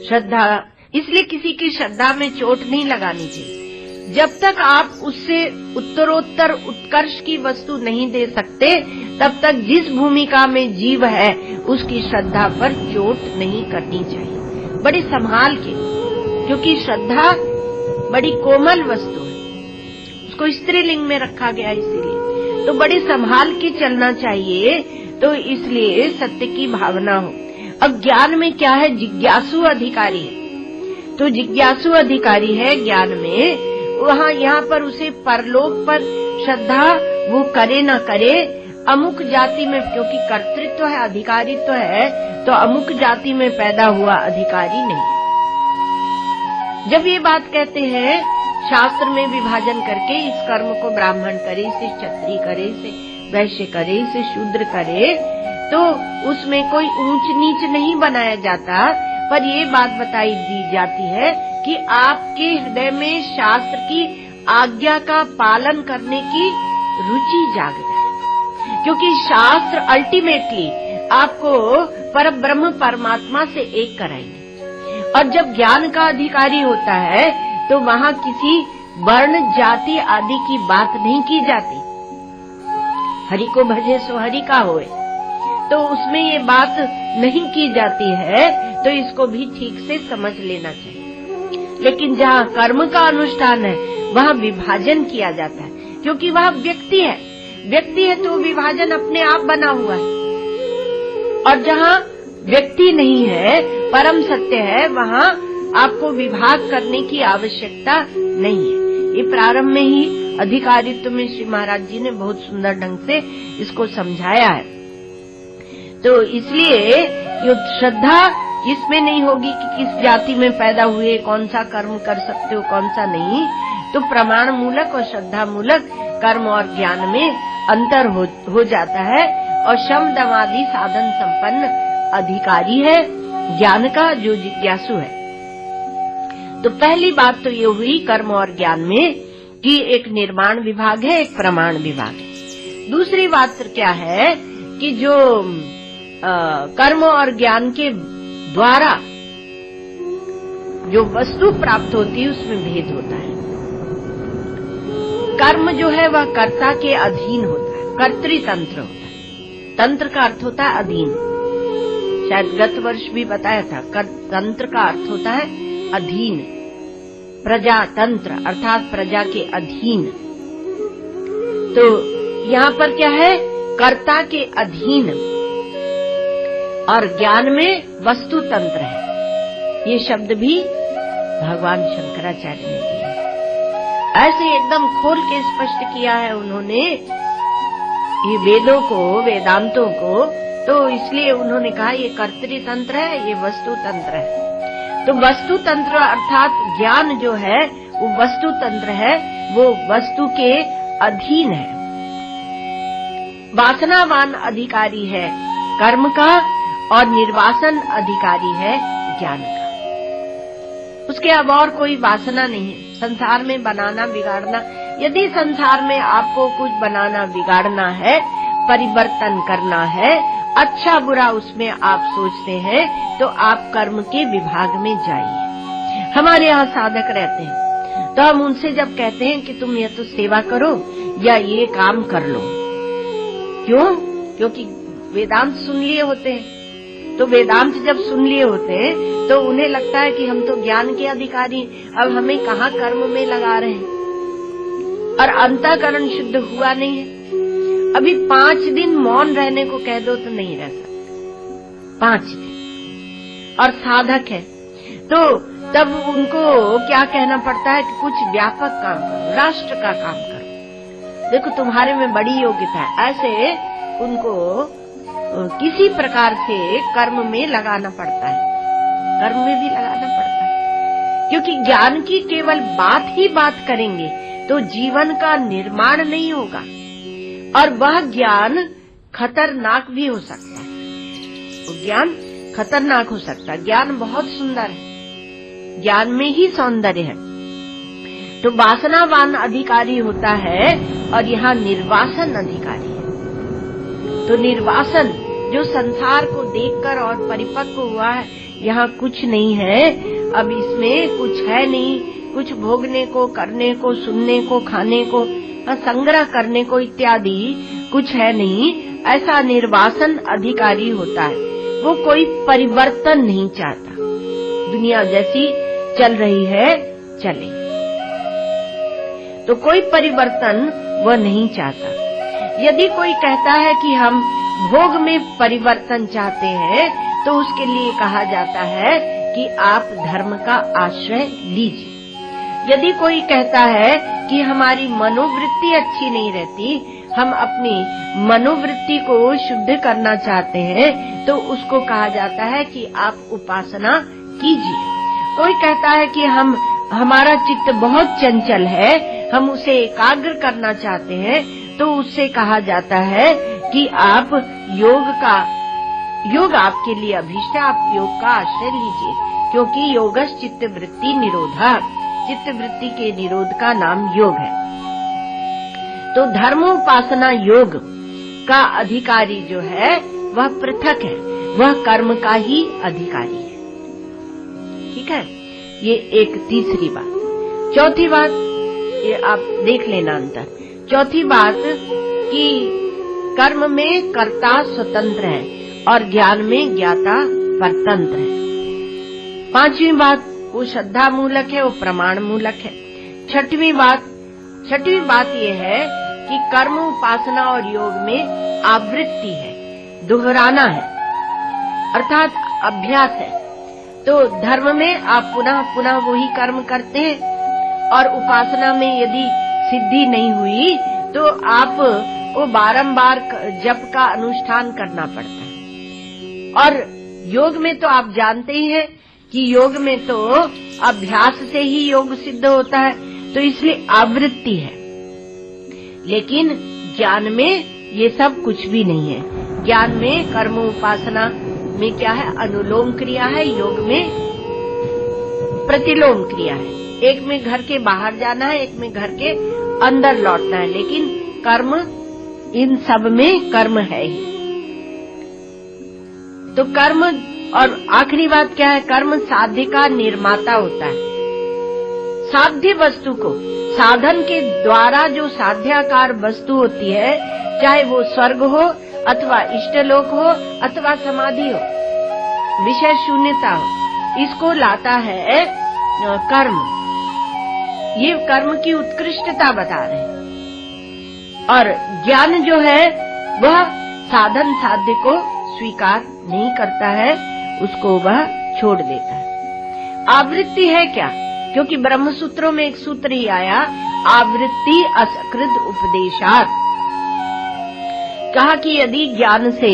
श्रद्धा, इसलिए किसी की श्रद्धा में चोट नहीं लगानी चाहिए। जब तक आप उससे उत्तरोत्तर उत्कर्ष की वस्तु नहीं दे सकते, तब तक जिस भूमिका में जीव है उसकी श्रद्धा पर चोट नहीं करनी चाहिए, बड़ी संभाल के, क्योंकि श्रद्धा बड़ी कोमल वस्तु है, उसको स्त्रीलिंग में रखा गया इसीलिए, तो बड़े संभाल के चलना चाहिए। तो इसलिए सत्य की भावना हो। अब ज्ञान में क्या है, जिज्ञासु अधिकारी है, तो जिज्ञासु अधिकारी है ज्ञान में, वहाँ यहाँ पर उसे परलोक पर श्रद्धा वो करे न करे, अमुक जाति में, क्योंकि कर्तृत्व है, अधिकारित्व है, तो अमुक जाति में पैदा हुआ अधिकारी नहीं। जब ये बात कहते हैं शास्त्र में विभाजन करके, इस कर्म को ब्राह्मण करे, इसे क्षत्रिय करे, इसे वैश्य करे, इसे शूद्र करे, तो उसमें कोई ऊंच नीच नहीं बनाया जाता, पर ये बात बताई दी जाती है कि आपके हृदय में शास्त्र की आज्ञा का पालन करने की रुचि जाग जाए, क्योंकि शास्त्र अल्टीमेटली आपको परब्रह्म परमात्मा से एक कराएंगे। और जब ज्ञान का अधिकारी होता है तो वहाँ किसी वर्ण जाति आदि की बात नहीं की जाती। हरि को भजे सो हरि का होए, तो उसमें ये बात नहीं की जाती है, तो इसको भी ठीक से समझ लेना चाहिए। लेकिन जहाँ कर्म का अनुष्ठान है वहाँ विभाजन किया जाता है, क्योंकि वहाँ व्यक्ति है, व्यक्ति है तो विभाजन अपने आप बना हुआ है। और जहाँ व्यक्ति नहीं है, परम सत्य है, वहाँ आपको विभाग करने की आवश्यकता नहीं है। ये प्रारंभ में ही अधिकारित्व में श्री महाराज जी ने बहुत सुंदर ढंग से इसको समझाया है। तो इसलिए जो श्रद्धा इसमें नहीं होगी कि किस जाति में पैदा हुए, कौन सा कर्म कर सकते हो, कौन सा नहीं, तो प्रमाण मूलक और श्रद्धा मूलक कर्म और ज्ञान में अंतर हो जाता है। और शम दम आदि साधन संपन्न अधिकारी है ज्ञान का, जो जिज्ञासु है। तो पहली बात तो ये हुई कर्म और ज्ञान में कि एक निर्माण विभाग है, एक प्रमाण विभाग है। दूसरी बात क्या है कि जो कर्म और ज्ञान के द्वारा जो वस्तु प्राप्त होती है उसमें भेद होता है। कर्म जो है वह कर्ता के अधीन होता है, कर्तृतंत्र होता है। तंत्र का अर्थ होता है अधीन, शायद गत वर्ष भी बताया था। तंत्र का अर्थ होता है अधीन, प्रजातंत्र अर्थात प्रजा के अधीन। तो यहाँ पर क्या है, कर्ता के अधीन, और ज्ञान में वस्तु तंत्र है। ये शब्द भी भगवान शंकराचार्य ने दिया, ऐसे एकदम खोल के स्पष्ट किया है उन्होंने ये वेदों को, वेदांतों को। तो इसलिए उन्होंने कहा ये कर्तृ तंत्र है, ये वस्तु तंत्र है। तो वस्तु तंत्र अर्थात ज्ञान जो है वो वस्तु तंत्र है, वो वस्तु के अधीन है। वासनावान अधिकारी है कर्म का, और निर्वासन अधिकारी है ज्ञान का। उसके अब और कोई वासना नहीं है संसार में बनाना बिगाड़ना। यदि संसार में आपको कुछ बनाना बिगाड़ना है, परिवर्तन करना है, अच्छा बुरा उसमें आप सोचते हैं, तो आप कर्म के विभाग में जाइए। हमारे यहाँ साधक रहते हैं, तो हम उनसे जब कहते हैं कि तुम या तो सेवा करो या ये काम कर लो, क्यों? क्योंकि वेदांत सुन लिए होते हैं। तो वेदांत जब सुन लिए होते हैं तो उन्हें लगता है कि हम तो ज्ञान के अधिकारी, अब हमें कहाँ कर्म में लगा रहे हैं, और अंतःकरण शुद्ध हुआ नहीं है। अभी 5 दिन मौन रहने को कह दो तो नहीं रह सकते, 5 दिन, और साधक है तो तब उनको क्या कहना पड़ता है कि कुछ व्यापक काम करो, राष्ट्र का काम करो, देखो तुम्हारे में बड़ी योग्यता है। ऐसे उनको किसी प्रकार से कर्म में लगाना पड़ता है, कर्म में भी लगाना पड़ता है, क्योंकि ज्ञान की केवल बात ही बात करेंगे तो जीवन का निर्माण नहीं होगा, और वह ज्ञान खतरनाक भी हो सकता है। वो ज्ञान खतरनाक हो सकता है। ज्ञान बहुत सुंदर है, ज्ञान में ही सौंदर्य है। तो वासनावान अधिकारी होता है, और यहाँ निर्वासन अधिकारी है। तो निर्वासन जो संसार को देखकर और परिपक्व हुआ है, यहाँ कुछ नहीं है, अब इसमें कुछ है नहीं, कुछ भोगने को, करने को, सुनने को, खाने को, संग्रह करने को इत्यादि कुछ है नहीं। ऐसा निर्वासन अधिकारी होता है, वो कोई परिवर्तन नहीं चाहता, दुनिया जैसी चल रही है चले, तो कोई परिवर्तन वह नहीं चाहता। यदि कोई कहता है कि हम भोग में परिवर्तन चाहते हैं, तो उसके लिए कहा जाता है कि आप धर्म का आश्रय लीजिए। यदि कोई कहता है कि हमारी मनोवृत्ति अच्छी नहीं रहती, हम अपनी मनोवृत्ति को शुद्ध करना चाहते हैं, तो उसको कहा जाता है कि आप उपासना कीजिए। कोई कहता है कि हमारा चित्त बहुत चंचल है, हम उसे एकाग्र करना चाहते हैं, तो उससे कहा जाता है कि आप योग आपके लिए अभीष्ट है, आप योग का आश्रय लीजिए, क्योंकि योगश चित्त वृत्ति निरोधा, चित्त वृत्ति के निरोध का नाम योग है। तो धर्मोपासना योग का अधिकारी जो है वह पृथक है, वह कर्म का ही अधिकारी है। ठीक है, ये एक तीसरी बात। चौथी बात, ये आप देख लेना अंतर। चौथी बात कि कर्म में कर्ता स्वतंत्र है और ज्ञान में ज्ञाता परतंत्र है। पांचवी बात, वो श्रद्धा मूलक है, वो प्रमाण मूलक है। छठवीं बात ये है कि कर्म, उपासना और योग में आवृत्ति है, दोहराना है, अर्थात अभ्यास है। तो धर्म में आप पुनः पुनः वही कर्म करते हैं, और उपासना में यदि सिद्धि नहीं हुई तो आप को बारंबार जप का अनुष्ठान करना पड़ता है। और योग में तो आप जानते ही हैं कि योग में तो अभ्यास से ही योग सिद्ध होता है, तो इसलिए आवृत्ति है। लेकिन ज्ञान में ये सब कुछ भी नहीं है। ज्ञान में कर्म उपासना में क्या है, अनुलोम क्रिया है, योग में प्रतिलोम क्रिया है। एक में घर के बाहर जाना है, एक में घर के अंदर लौटना है, लेकिन कर्म, इन सब में कर्म है ही। तो कर्म, और आखिरी बात क्या है, कर्म साध्य का निर्माता होता है। साध्य वस्तु को, साधन के द्वारा जो साध्याकार वस्तु होती है, चाहे वो स्वर्ग हो अथवा इष्टलोक हो अथवा समाधि हो, विषय शून्यता हो, इसको लाता है कर्म। ये कर्म की उत्कृष्टता बता रहे हैं। और ज्ञान जो है वह साधन साध्य को स्वीकार नहीं करता है, उसको वह छोड़ देता है। आवृत्ति है क्या, क्योंकि ब्रह्म सूत्रों में एक सूत्र ही आया, आवृत्ति असकृत उपदेशात्। कहा कि यदि ज्ञान से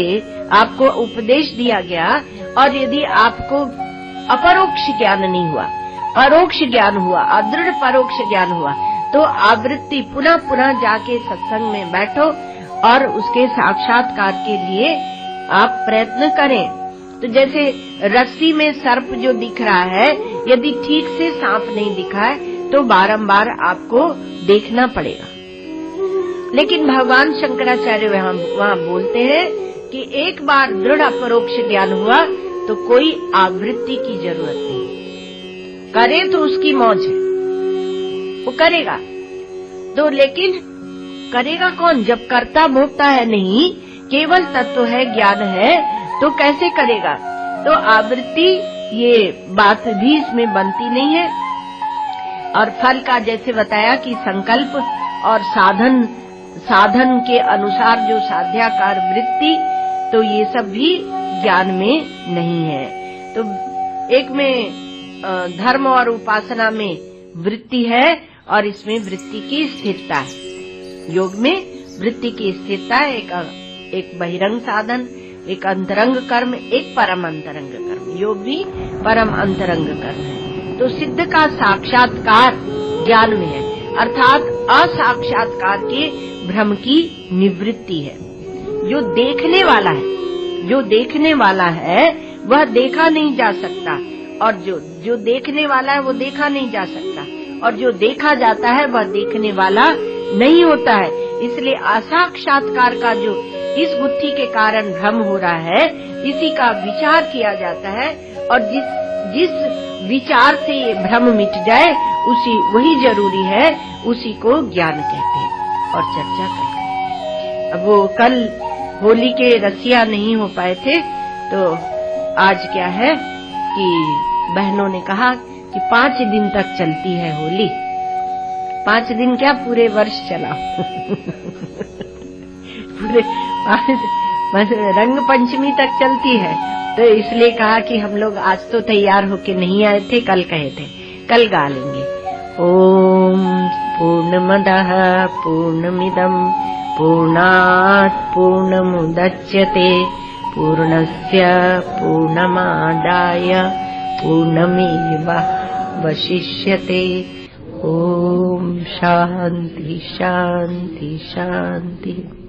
आपको उपदेश दिया गया और यदि आपको अपरोक्ष ज्ञान नहीं हुआ, परोक्ष ज्ञान हुआ, अदृढ़ परोक्ष ज्ञान हुआ, तो आवृत्ति पुनः पुनः जाके सत्संग में बैठो और उसके साक्षात्कार के लिए आप प्रयत्न करें। तो जैसे रस्सी में सर्प जो दिख रहा है, यदि ठीक से सांप नहीं दिखा है तो बारंबार आपको देखना पड़ेगा। लेकिन भगवान शंकराचार्य वहाँ बोलते हैं कि एक बार दृढ़ अपरोक्ष ज्ञान हुआ तो कोई आवृत्ति की जरूरत नहीं, करे तो उसकी मौज है, वो करेगा। तो लेकिन करेगा कौन, जब कर्ता भोक्ता है नहीं, केवल तत्व है, ज्ञान है, तो कैसे करेगा। तो आवृत्ति ये बात भी इसमें बनती नहीं है। और फल का जैसे बताया कि संकल्प और साधन के अनुसार जो साध्याकार वृत्ति, तो ये सब भी ज्ञान में नहीं है। तो एक में धर्म और उपासना में वृत्ति है और इसमें वृत्ति की स्थिरता है। योग में वृत्ति की स्थिरता है, एक बहिरंग साधन, एक अंतरंग कर्म, एक परम अंतरंग कर्म। योग भी परम अंतरंग कर्म है। तो सिद्ध का साक्षात्कार ज्ञान में है, अर्थात असाक्षात्कार के भ्रम की निवृत्ति है। जो देखने वाला है वह देखा नहीं जा सकता, और जो देखने वाला है वो देखा नहीं जा सकता, और जो देखा जाता है वह देखने वाला नहीं होता है। इसलिए असाक्षात्कार का जो इस बुद्धि के कारण भ्रम हो रहा है, इसी का विचार किया जाता है, और जिस विचार से ये भ्रम मिट जाए वही जरूरी है, उसी को ज्ञान कहते हैं। और चर्चा करते। अब वो कल होली के रसिया नहीं हो पाए थे, तो आज क्या है कि बहनों ने कहा कि 5 दिन तक चलती है होली। 5 दिन क्या, पूरे वर्ष चला। पूरे बस रंग पंचमी तक चलती है, तो इसलिए कहा कि हम लोग आज तो तैयार होके नहीं आए थे, कल कहे थे, कल गा लेंगे। ओम पूर्णमदः पूर्णमिदं पूर्णात् पूर्णमुदच्यते पूर्णस्य पूर्णमादाय पूर्णमेवावशिष्यते। ओम शांति शांति शांति।